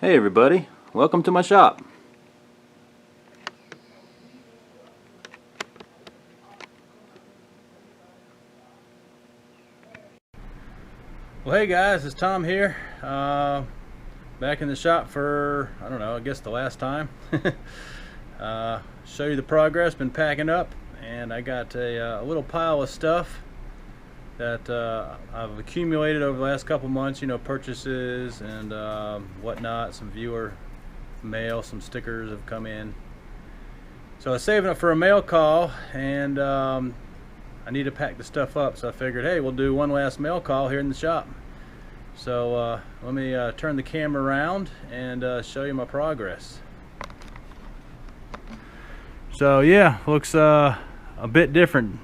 Hey everybody, welcome to my shop. Well, hey guys, it's Tom here. Back in the shop for, I don't know, I guess the last time. Show you the progress, been packing up, and I got a little pile of stuff that I've accumulated over the last couple months, you know, purchases and whatnot. Some viewer mail, some stickers have come in. So I was saving it for a mail call, and I need to pack the stuff up, so I figured, hey, we'll do one last mail call here in the shop. So let me turn the camera around and show you my progress. So yeah, looks a bit different.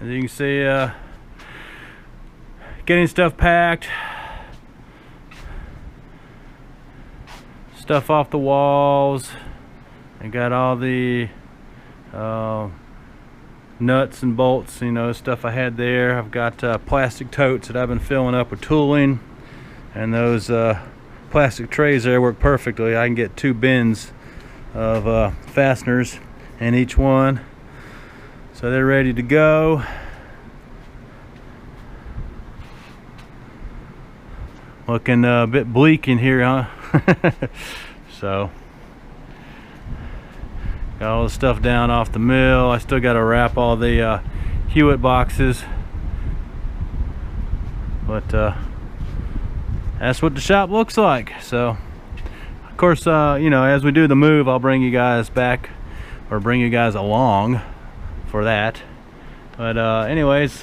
As you can see, getting stuff packed, stuff off the walls. I got all the nuts and bolts, you know, stuff I had there. I've got plastic totes that I've been filling up with tooling, and those plastic trays there work perfectly. I can get 2 bins of fasteners in each one. So they're ready to go. Looking a bit bleak in here, huh? So got all the stuff down off the mill. I still got to wrap all the Hewitt boxes, but that's what the shop looks like. So of course, you know, as we do the move, I'll bring you guys back, or bring you guys along for that. But anyways,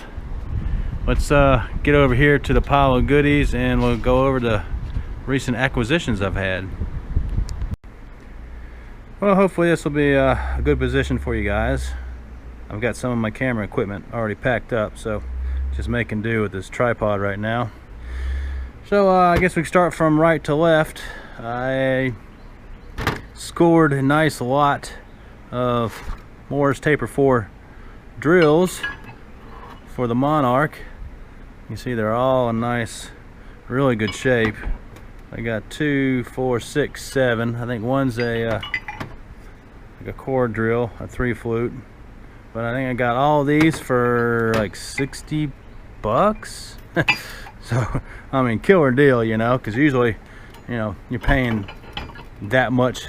let's get over here to the pile of goodies, and we'll go over the recent acquisitions I've had. Well, hopefully this will be a good position for you guys. I've got some of my camera equipment already packed up, so just making do with this tripod right now. So I guess we can start from right to left. I scored a nice lot of Morse Taper 4 drills for the Monarch. You see they're all in nice, really good shape. I got 2, 4, 6, 7. I think one's a core drill, a 3 flute. But I think I got all of these for like 60 bucks. So I mean, killer deal, you know, because usually, you know, you're paying that much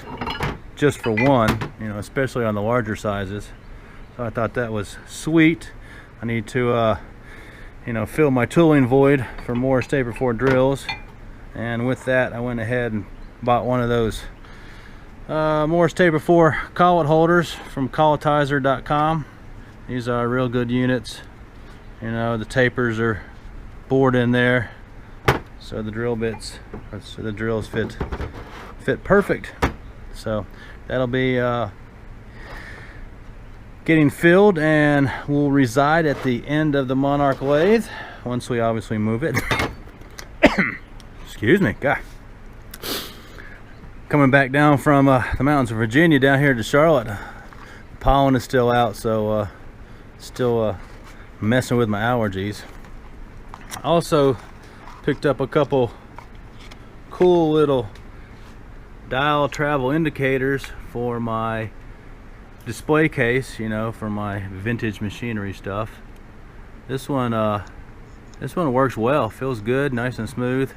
just for one, you know, especially on the larger sizes. So I thought that was sweet. I need to you know, fill my tooling void for more Taper 4 drills, and with that I went ahead and bought one of those Morse Taper 4 collet holders from colletizer.com. These are real good units. You know, the tapers are bored in there, so the drill bits, so the drills fit perfect. So that'll be getting filled and will reside at the end of the Monarch lathe once we obviously move it. Excuse me, God. Coming back down from the mountains of Virginia down here to Charlotte. The pollen is still out, so still messing with my allergies. Also picked up a couple cool little dial travel indicators for my display case, you know, for my vintage machinery stuff. This one works well, feels good, nice and smooth.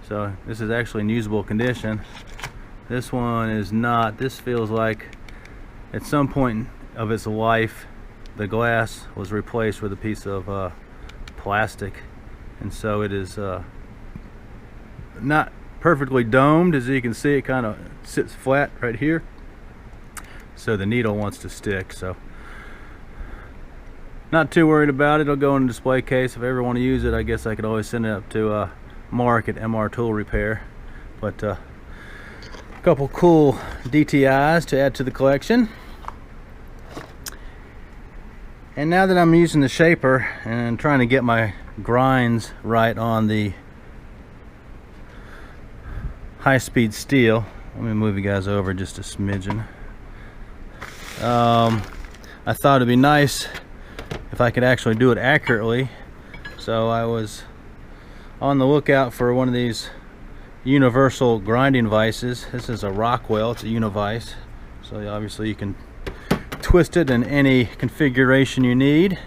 So this is actually in usable condition. This one is not. This feels like at some point of its life the glass was replaced with a piece of plastic, and so it is not perfectly domed. As you can see, it kind of sits flat right here, so the needle wants to stick. So not too worried about it. It'll go in a display case. If I ever want to use it, I guess I could always send it up to Mark at MR Tool Repair. But a couple cool DTIs to add to the collection. And now that I'm using the shaper and trying to get my grinds right on the high-speed steel, let me move you guys over just a smidgen. I thought it'd be nice if I could actually do it accurately, so I was on the lookout for one of these universal grinding vices. This is a Rockwell, it's a univice, so obviously you can twist it in any configuration you need.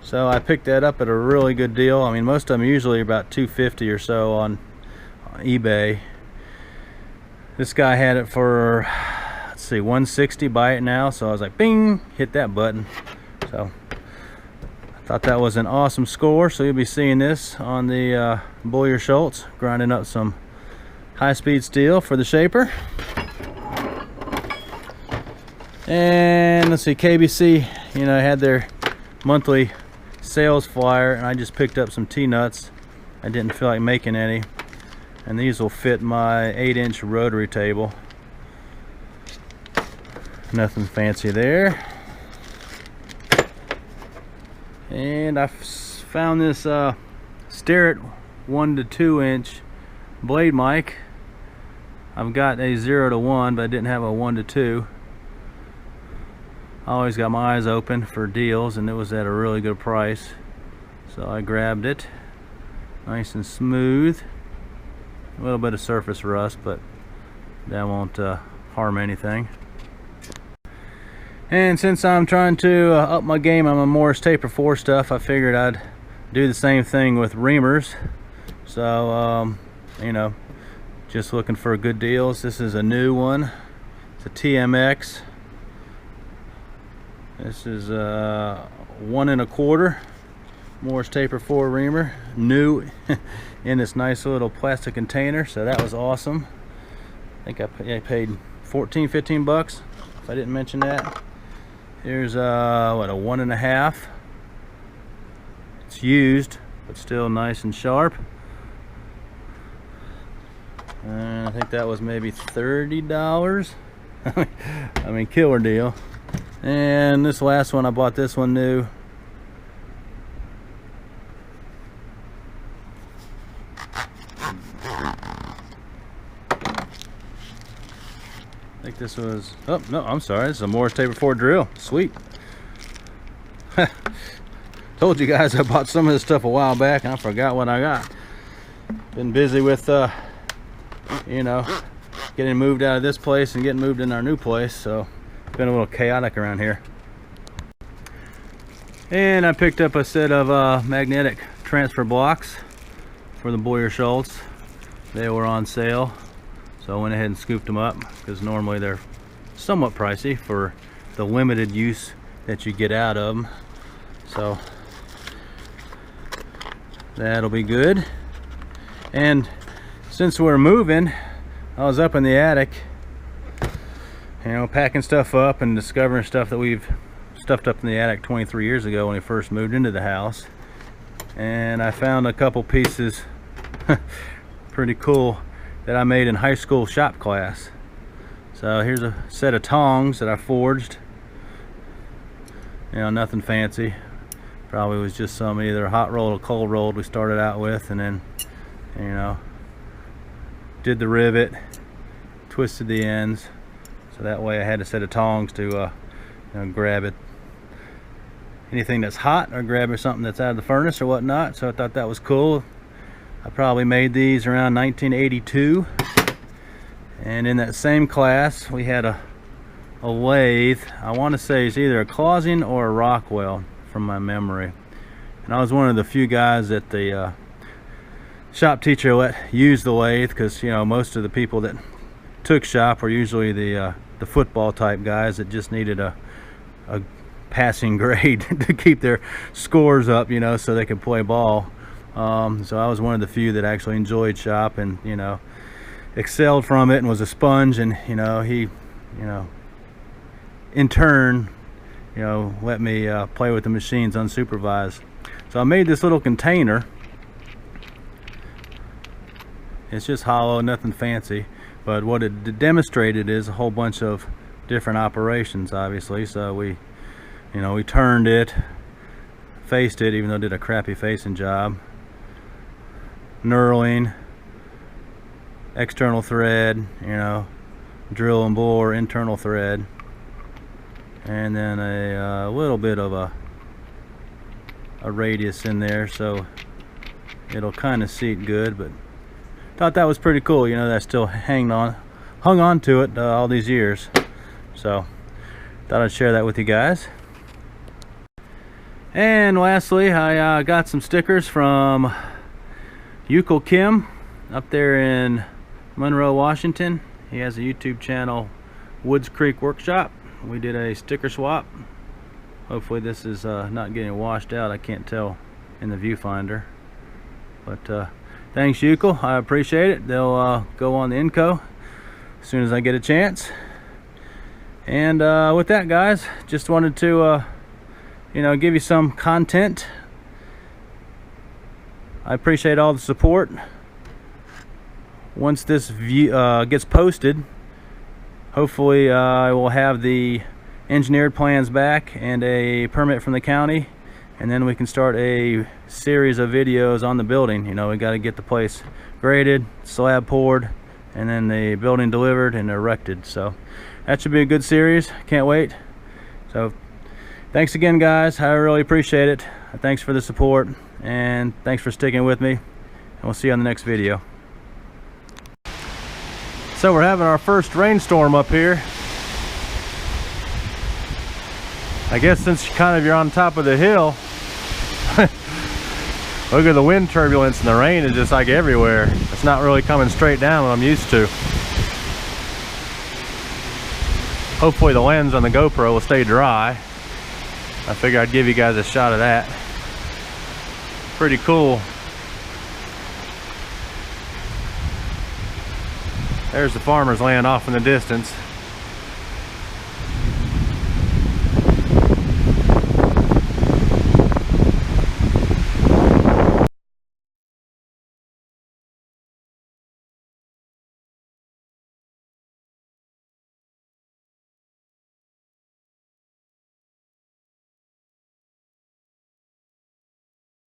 So I picked that up at a really good deal. I mean, most of them usually about $250 or so on eBay. This guy had it for, let's see, $160. Buy it now. So I was like, bing, hit that button. So I thought that was an awesome score. So you'll be seeing this on the Boyer Schultz, grinding up some high-speed steel for the shaper. And let's see, KBC, you know, had their monthly sales flyer, and I just picked up some T-nuts. I didn't feel like making any, and these will fit my 8-inch rotary table. Nothing fancy there. And I found this Starrett 1 to 2 inch blade mic. I've got a 0 to 1, but I didn't have a 1 to 2. I always got my eyes open for deals, and it was at a really good price, so I grabbed it. Nice and smooth. A little bit of surface rust, but that won't harm anything. And since I'm trying to up my game on my Morris Taper 4 stuff, I figured I'd do the same thing with reamers. So you know, just looking for good deals. This is a new one. It's a TMX. This is 1 1/4 Morris Taper 4 reamer, new in this nice little plastic container. So that was awesome. I think I paid 14-15 bucks, if I didn't mention that. Here's what, a 1 1/2. It's used, but still nice and sharp. And I think that was maybe $30. I mean, killer deal. And this last one, I bought this one new. I think this was, oh no, I'm sorry, this is a Morris Taper 4 drill. Sweet. Told you guys I bought some of this stuff a while back and I forgot what I got. Been busy with you know, getting moved out of this place and getting moved in our new place, so it's been a little chaotic around here. And I picked up a set of magnetic transfer blocks for the Boyer Schultz. They were on sale, so I went ahead and scooped them up, because normally they're somewhat pricey for the limited use that you get out of them. So that'll be good. And since we're moving, I was up in the attic, you know, packing stuff up and discovering stuff that we've stuffed up in the attic 23 years ago when we first moved into the house. And I found a couple pieces pretty cool that I made in high school shop class. So here's a set of tongs that I forged. You know, nothing fancy. Probably was just some either hot rolled or cold rolled we started out with, and then, you know, did the rivet, twisted the ends, so that way I had a set of tongs to you know, grab it, anything that's hot, or grab it something that's out of the furnace or whatnot. So I thought that was cool. I probably made these around 1982, and in that same class we had a lathe. I want to say it's either a Clausen or a Rockwell from my memory, and I was one of the few guys that the shop teacher let use the lathe, because, you know, most of the people that took shop were usually the football type guys that just needed a passing grade to keep their scores up, you know, so they could play ball. So I was one of the few that actually enjoyed shop and, you know, excelled from it and was a sponge. And, you know, he, you know, in turn, you know, let me play with the machines unsupervised. So I made this little container. It's just hollow, nothing fancy, but what it demonstrated is a whole bunch of different operations, obviously. So we, you know, we turned it, faced it, even though it did a crappy facing job, knurling, external thread, you know, drill and bore, internal thread, and then a little bit of a radius in there, so it'll kind of seat good, but thought that was pretty cool, you know, that I still hung on to it all these years. So thought I'd share that with you guys. And lastly, I got some stickers from Untitled Kim up there in Monroe, Washington. He has a YouTube channel, Woods Creek Workshop. We did a sticker swap. Hopefully this is not getting washed out. I can't tell in the viewfinder. But thanks, Untitled. I appreciate it. They'll go on the Inco as soon as I get a chance. And with that, guys, just wanted to you know, give you some content. I appreciate all the support. Once this gets posted, hopefully I will have the engineered plans back and a permit from the county, and then we can start a series of videos on the building. You know, we got to get the place graded, slab poured, and then the building delivered and erected. So that should be a good series. Can't wait. So thanks again, guys. I really appreciate it. Thanks for the support, and thanks for sticking with me, and we'll see you on the next video. So we're having our first rainstorm up here. I guess since you're on top of the hill, look at the wind turbulence, and the rain is just like everywhere. It's not really coming straight down what I'm used to. Hopefully the lens on the GoPro will stay dry. I figure I'd give you guys a shot of that. Pretty cool. There's the farmer's land off in the distance.